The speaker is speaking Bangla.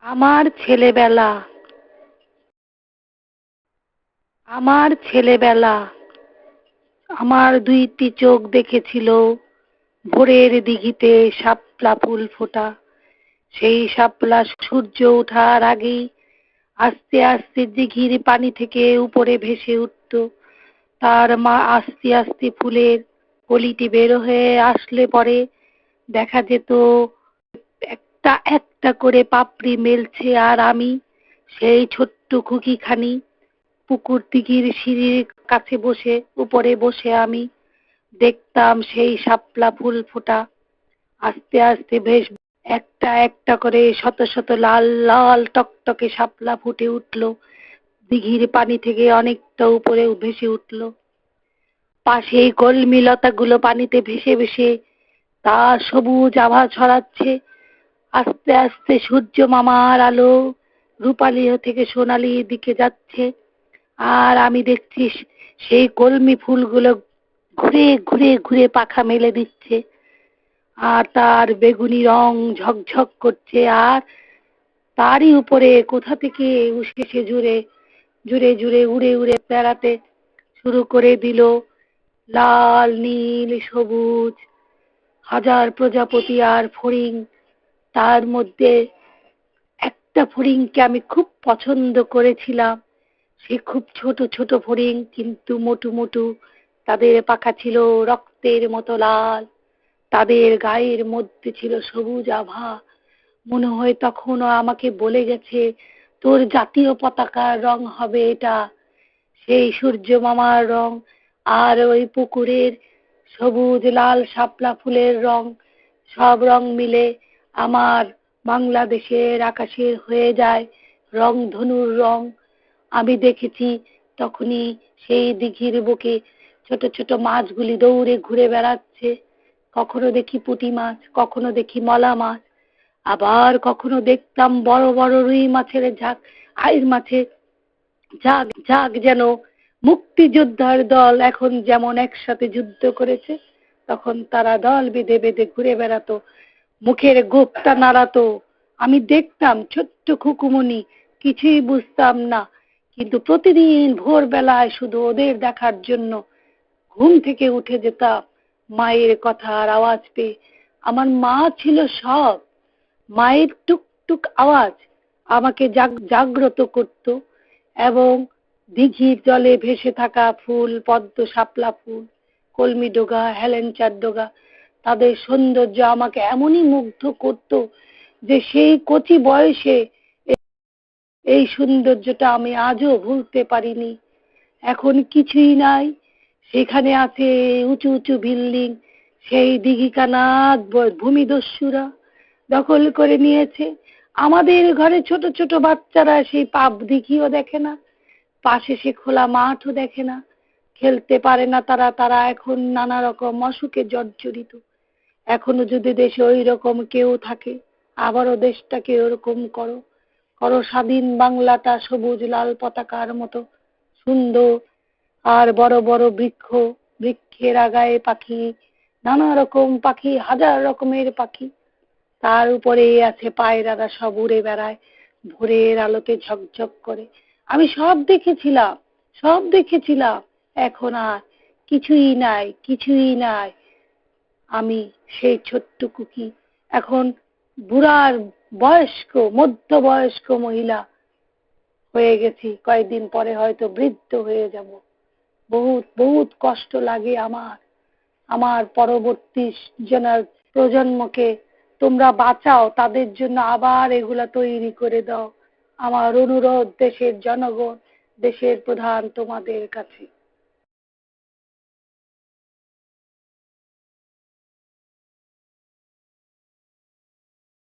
আমার ছেলেবেলা আমার ছেলেবেলা আমার দুইটি চোখ দেখেছিল ভোরের দিঘিতে শাপলা ফুল ফোটা। সেই শাপলা সূর্য ওঠার আগেই আস্তে আস্তে দিঘির পানি থেকে উপরে ভেসে উঠত। তার মা আস্তে আস্তে ফুলের কলিটি বের হয়ে আসলে পরে দেখা যেত একটা একটা করে পাপড়ি মেলছে, আর আমি সেই ছোট্ট খুকিখানি পুকুর দিঘির সিঁড়ির কাছে বসে উপরে বসে আমি দেখতাম সেই শাপলা ফুল ফোটা। আস্তে আস্তে বেশ একটা একটা করে শত শত লাল লাল টকটকে শাপলা ফুটে উঠলো, দিঘির পানি থেকে অনেকটা উপরে ভেসে উঠলো। পাশেই কলমি লতাগুলো পানিতে ভেসে ভেসে তার সবুজ আভা ছড়াচ্ছে। আস্তে আস্তে সূর্য মামার আলো রূপালি থেকে সোনালির দিকে যাচ্ছে, আর আমি দেখছি সেই কলমি ফুলগুলো ঘুরে ঘুরে ঘুরে পাখা মেলে দিচ্ছে, আর তার বেগুনি রং ঝকঝক করছে, আর তারই উপরে কোথা থেকে উঠে জুড়ে জুড়ে জুড়ে উড়ে উড়ে বেড়াতে শুরু করে দিল লাল নীল সবুজ হাজার প্রজাপতি আর ফড়িং। তার মধ্যে একটা ফড়িংকে আমি খুব পছন্দ করেছিলাম। সে খুব ছোট ছোট ফড়িং, কিন্তু মোটু মোটু, তাদের পাখা ছিল রক্তের মতো লাল, তাদের গায়ের মধ্যে ছিল সবুজ আভা। মনে হয় তখনও আমাকে বলে গেছে, তোর জাতীয় পতাকার রং হবে এটা। সেই সূর্য মামার রং আর ওই পুকুরের সবুজ লাল শাপলা ফুলের রং, সব রং মিলে আমার বাংলাদেশের আকাশের হয়ে যায় রংধনুর রং। আমি দেখেছি তখনই সেই দিঘির বুকে ছোট ছোট মাছগুলি দৌড়ে ঘুরে বেড়াচ্ছে। কখনো দেখি পুঁটি মাছ, কখনো দেখি মলা মাছ, আবার কখনো দেখতাম বড় বড় রুই মাছের ঝাঁক, আইর মাছের ঝাঁক ঝাঁক, যেন মুক্তিযোদ্ধার দল এখন যেমন একসাথে যুদ্ধ করেছে, তখন তারা দল বেঁধে বেঁধে ঘুরে বেড়াতো, মুখের গোঁফটা নাড়াতো। আমি দেখতাম ছোট্ট খুকুমনি, কিছুই বুঝতাম না, কিন্তু প্রতিদিন ভোরবেলায় শুধু ওদের দেখার জন্য ঘুম থেকে উঠে যেতাম মায়ের কথার আওয়াজ পেয়ে। আমার মা ছিল সব। মায়ের টুকটুক আওয়াজ আমাকে জাগ্রত করত, এবং দিঘির জলে ভেসে থাকা ফুল, পদ্ম, শাপলা ফুল, কলমি ডোগা, হেলেঞ্চার ডোগা, তাদের সৌন্দর্য আমাকে এমনই মুগ্ধ করত যে সেই কচি বয়সে এই সৌন্দর্যটা আমি আজও ভুলতে পারিনি। এখন কিছুই নাই, সেখানে আছে উঁচু উঁচু বিল্ডিং। সেই দিঘিখানা ভূমিদস্যুরা দখল করে নিয়েছে। আমাদের ঘরে ছোট ছোট বাচ্চারা সেই পাপ দিঘিও দেখে না, পাশে সে খোলা মাঠও দেখে না, খেলতে পারে না তারা। তারা এখন নানা রকম অসুখে জর্জরিত। এখনো যদি দেশে ওই রকম কেউ থাকে, আবারও দেশটাকে ওরকম করো, করো স্বাধীন বাংলাটা সবুজ লাল পতাকার মতো সুন্দর। আর বড় বড় বৃক্ষ, বৃক্ষের আগায় পাখি, নানা রকম পাখি, হাজার রকমের পাখি, তার উপরে আছে পায়রারা, সব উড়ে বেড়ায় ভোরের আলোতে ঝকঝক করে। আমি সব দেখেছিলাম, সব দেখেছিলাম। এখন আর কিছুই নাই, কিছুই নাই। আমি সেই ছোট্ট কুকি এখন বুড়ার বয়স্ক, মধ্যবয়স্ক মহিলা হয়ে গেছি। কয়েকদিন পরে হয়তো বৃদ্ধ হয়ে যাব। বহুত বহুত কষ্ট লাগে আমার। আমার পরবর্তী প্রজন্মকে তোমরা বাঁচাও, তাদের জন্য আবার এগুলা তৈরি করে দাও। আমার অনুরোধ দেশের জনগণ, দেশের প্রধান তোমাদের কাছে।